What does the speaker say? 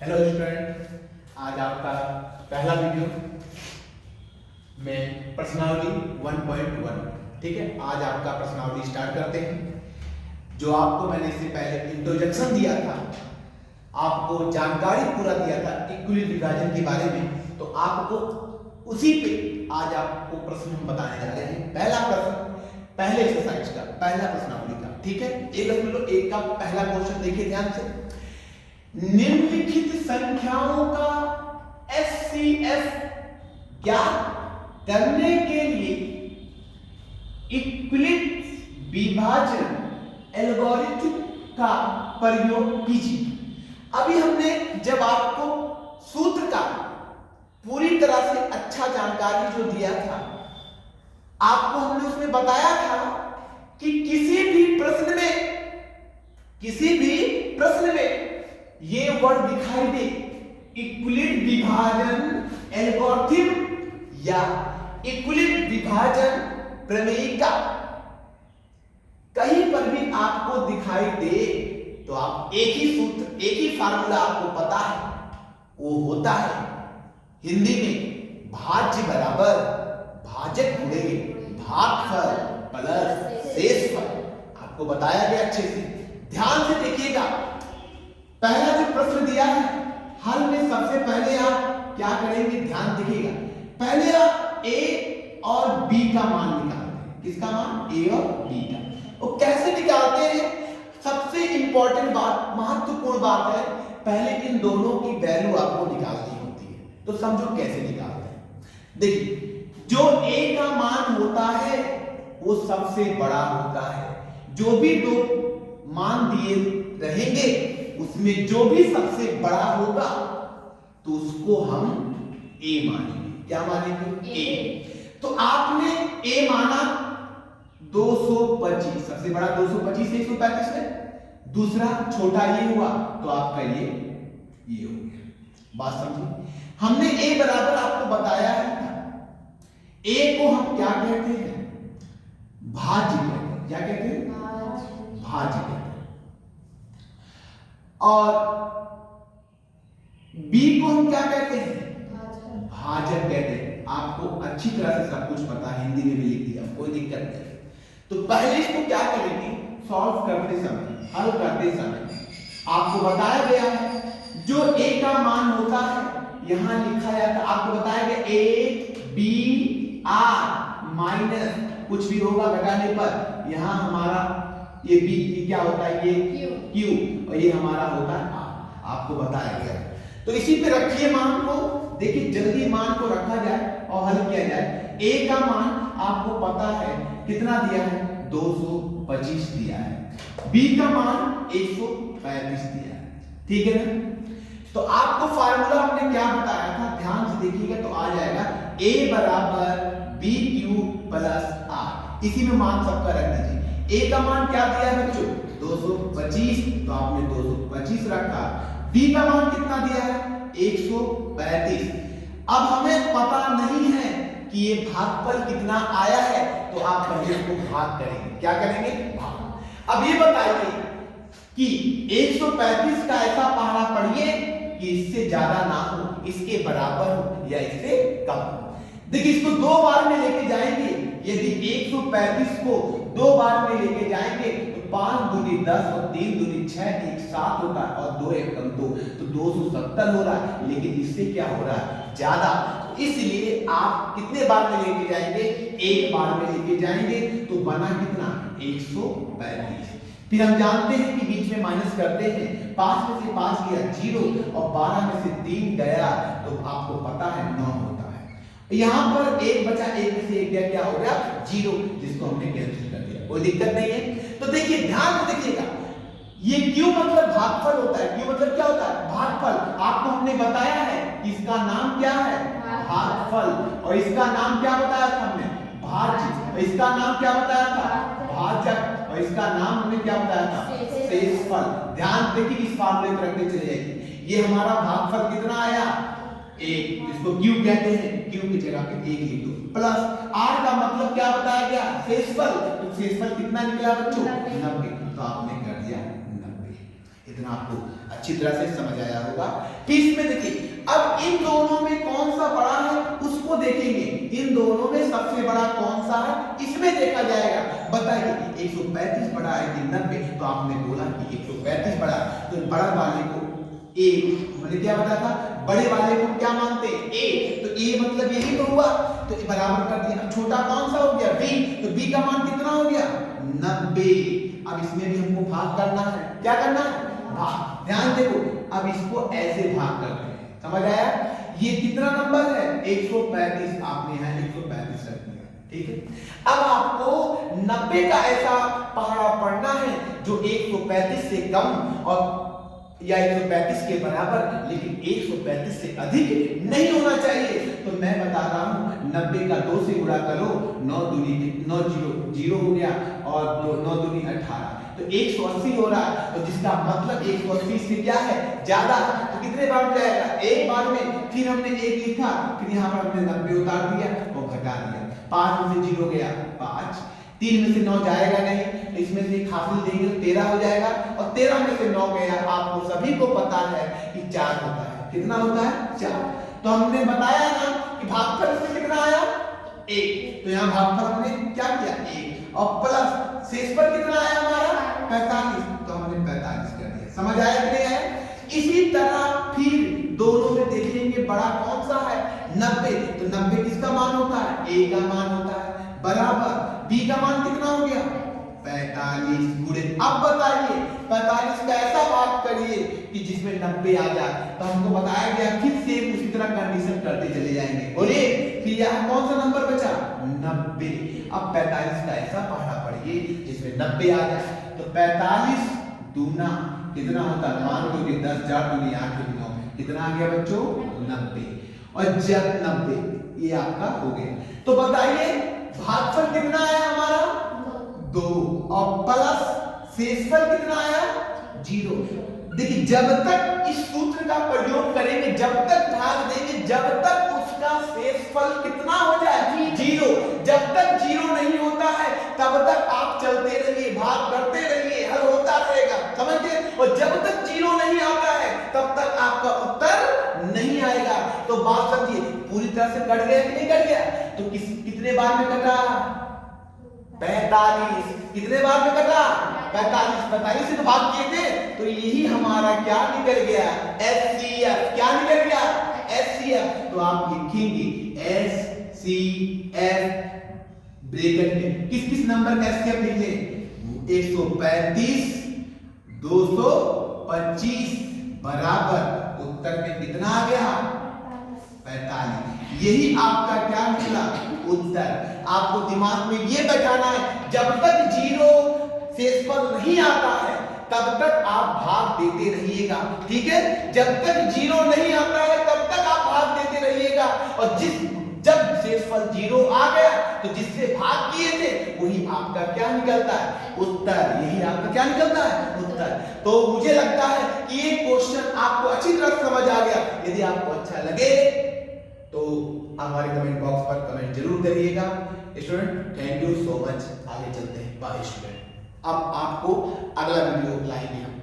Hello student, आज आपका पहला वीडियो में प्रश्नावली 1.1। ठीक है, आज आपका प्रश्नावली स्टार्ट करते हैं। जो आपको मैंने इससे पहले इंट्रोडक्शन दिया था, आपको जानकारी पूरा दिया था इक्वली विभाजन के बारे में, तो आपको उसी पे आज आपको प्रश्न हम बताने जा रहे हैं। पहला प्रश्न पहले एक्सरसाइज का, पहला प्रश्नावली का। ठीक है, 1.1 का पहला क्वेश्चन देखिए ध्यान से। निम्नलिखित संख्याओं का HCF ज्ञात करने के लिए इक्विलिट विभाजन एल्गोरिथम का प्रयोग कीजिए। अभी हमने जब आपको सूत्र का पूरी तरह से अच्छा जानकारी जो दिया था, आपको हमने उसमें बताया था कि किसी भी प्रश्न में ये वर्ड दिखाई दे, इक्विलिट विभाजन एल्गोरिथम या इक्विलिट विभाजन प्रमेयिका, कहीं पर भी आपको दिखाई दे तो आप एक ही सूत्र, एक ही फार्मूला आपको पता है, वो होता है हिंदी में भाज्य बराबर भाजक गुणे भागफल प्लस शेषफल। आपको बताया गया अच्छे से, ध्यान से देखिएगा। पहला जो प्रश्न दिया है, हल में सबसे पहले आप क्या करेंगे, ध्यान देखिएगा। पहले आप ए और बी का मान निकालते हैं। किसका मान? ए और बी का। वो कैसे निकालते हैं? सबसे इंपॉर्टेंट बात, महत्वपूर्ण बात है, पहले इन दोनों की वैल्यू आपको निकालनी होती है। तो समझो कैसे निकालते हैं। देखिए, जो ए का मान होता है वो सबसे बड़ा होता है। जो भी दो मान दिए रहेंगे उसमें जो भी सबसे बड़ा होगा तो उसको हम ए मानेंगे। क्या मानेंगे? ए। तो आपने ए माना 225, सबसे बड़ा 225 से 135 है। दूसरा छोटा ये हुआ तो आपका ये हो गया। बात समझिए, हमने ए बराबर आपको बताया है, ए को हम क्या कहते हैं? भाज्य कहते हैं। क्या कहते हैं? भाज्य कहते हैं। और बी को हम क्या कहते हैं? भाजक कहते हैं। आपको अच्छी तरह से सब कुछ पता है, हिंदी में भी लिख दिया, कोई दिक्कत नहीं। तो पहले इसको क्या करेंगे, सॉल्व करते समय, हल करते समय आपको बताया गया है जो ए का मान होता है यहां लिखा जाता है। आपको बताया गया ए बी आर माइनस कुछ भी होगा घटाने पर, यहां हमारा ये बी क्या होता है? ये क्यू, और ये हमारा होता है आर। आपको बताया गया, तो इसी पे रखिए मान को। देखिए जल्दी मान को रखा जाए और हल किया जाए। ए का मान आपको पता है कितना दिया है? 225 दिया है। बी का मान 135 दिया है। ठीक है ना? तो आपको फार्मूला हमने क्या बताया था, ध्यान से देखिएगा तो आ जाएगा a बराबर बी क्यू प्लस आर। इसी में मान सबका रख दीजिए। a का मान क्या दिया है बच्चों? 225, तो आपने 225 रखा। b का मान कितना दिया है? 135। अब हमें पता नहीं है कि ये भागफल कितना आया है, तो आप पहले इसको भाग करेंगे। क्या करेंगे? भाग। अब ये बताइए कि 135 का ऐसा पहाड़ा पढ़िए कि इससे ज्यादा ना हो, इसके बराबर हो या इससे कम हो। देखिए इसको दो बार में लेके जाएंगे। यदि 135 को दो बार में लेके जाएंगे तो 5 दूनी 10 और 3 दूनी 6, 1 7 होता है और 2 1 कम 2, तो 270 हो रहा है। लेकिन इससे क्या हो रहा है? ज्यादा। इसलिए आप कितने बार में लेके जाएंगे? एक बार में लेके जाएंगे। तो बना कितना? 135। फिर हम जानते हैं कि बीच में माइनस करते हैं। 5 में से 5 गया 0 और 12 में से 3 गया तो आपको पता है 9 होता है। यहां पर 1 बचा, 1 में से 1 गया, क्या हो गया? 0, जिसको हमने कैंसिल कर दिया। कोई दिक्कत नहीं है। तो देखिए ध्यान से देखिएगा, ये क्यों मतलब भागफल होता है। क्यों मतलब क्या होता है? भागफल। आपको हमने बताया है कि इसका नाम क्या है? भागफल। और इसका नाम क्या बताया था हमने? भाज्य। और इसका नाम क्या बताया था? भाजक। और इसका नाम हमने क्या बताया था? शेषफल। ध्यान देखिए, इस फार्मूले को रखने चले जाइए। ये हमारा भागफल कितना आया? 1, जिसको क्यू कहते हैं। क्यू की जगह पे 1 लिख दो, प्लस आर का मतलब क्या बताया गया? शेषफल। तो शेषफल कितना निकला बच्चों? 90। तो आपने कर दिया 90। इतना आपको अच्छी तरह से समझ आया होगा। फिर इसमें देखिए अब इन दोनों में कौन सा बड़ा है उसको देखेंगे। इन दोनों में सबसे बड़ा कौन सा है इसमें देखा जाएगा। बताइए 135 बड़ा है कि 90? तो आपने बोला कि 135 बड़ा, तो बड़ा वाले को ए, मैंने क्या बताया था, बड़े वाले को क्या मानते हैं ए, तो ए मतलब यही तो हुआ, तो बराबर कर दिया। छोटा कौन सा हो गया बी, तो बी का मान कितना हो गया 90। अब इसमें भी हमको भाग करना है, क्या करना है भाग। ध्यान देखो अब इसको ऐसे भाग करते हैं, समझ आया। ये कितना नंबर है 135, आपने यहाँ 135 रख दिया, ठीक है। अब आपको 90 का ऐसा पहाड़ा पढ़ना है जो 135 से कम और या 135 के बराबर लेकिन 135 से अधिक नहीं होना चाहिए। तो मैं बता रहा हूं 90 का 2 से गुणा करो, 9 दूनी 9 0 हो गया और 9 दूनी 18, तो 180 हो रहा है। तो जिसका मतलब 180 से क्या है ज्यादा, तो कितने बार जाएगा एक बार में। फिर हमने एक लिखा, फिर यहाँ पर हमने 90 उतार दिया और घटा दिया, 5 में से 0 गया 5, 3 में से 9 जाएगा नहीं, तो इसमें से एक हासिल देंगे तो 13 हो जाएगा और 13 में से 9 गया। आपको सभी को पता है कि 4 होता है। कितना होता है 4। तो हमने बताया ना कि भागफल इसमें कितना आया 1, तो यहाँ भागफल हमने क्या किया 1 और प्लस शेषफल कितना आया हमारा 45, तो हमने 45 कर दिया। समझ आया कि नहीं आया। इसी तरह फिर दोनों में देखेंगे बड़ा कौन सा है 90, तो 90 किसका मान होता है a का मान होता है बराबर b का मान कितना हो गया 45 गुणे। अब बताइए 45 का ऐसा भाग करिए कि जिसमें 90 आ जाए। तो हमको बताया गया फिर से उसी तरह कंडीशन करते चले जाएंगे। बोलिए फिर यहाँ कौन सा नंबर बचा 90। अब 45 का ऐसा पहाड़ा पढ़िए जिसमें 90 आ जाए। तो 45 दूना कितना होता है, मान लो कि 10 4 दूनी 8 9, कितना आ गया बच्चों 90 और जब 90 ये आपका हो गया। तो बताइए भागफल कितना आया हमारा 2 और प्लस शेषफल कितना आया 0। देखिए जब तक इस सूत्र का प्रयोग करेंगे, जब तक भाग देंगे, जब तक उसका शेषफल कितना हो जाए 0। जब तक 0 नहीं होता है तब तक आप चलते रहिए, भाग करते रहिए, हल होता रहेगा, समझे। और जब तक 0 नहीं आता है तब तक आपका उत्तर नहीं आएगा। तो बात समझिए पूरी तरह से कट गया कि नहीं कट गया। तो कितने बार में कटा 45, कितने बार में कटा 45 से तो भाग किए थे, तो यही हमारा क्या निकल गया एचसीएफ। क्या निकल गया एचसीएफ। तो आप लिखेंगे एचसीएफ ब्रैकेट में किस किस नंबर का एचसीएफ लिख लें 135 225 बराबर उत्तर में कितना आ गया 45। यही आपका क्या निकला उत्तर। आपको दिमाग में ये बैठाना है जब तक 0 शेषफल नहीं आता है तब तक आप भाग देते रहिएगा, ठीक है। जब तक 0 नहीं आता है तब तक आप भाग देते रहिएगा और जब शेषफल 0 आ गया तो जिससे भाग किए थे वही आपका क्या निकलता है उत्तर। यही आपका क्या निकलता है उत्तर। तो मुझे लगता है कि ये क्वेश्चन आपको अच्छी तरह समझ आ गया। यदि आपको अच्छा लगे तो हमारे कमेंट बॉक्स पर कमेंट जरूर करिएगा। Student thank you so much. आगे चलते हैं, बाय स्टूडेंट। अब आपको अगला वीडियो लाएंगे हम।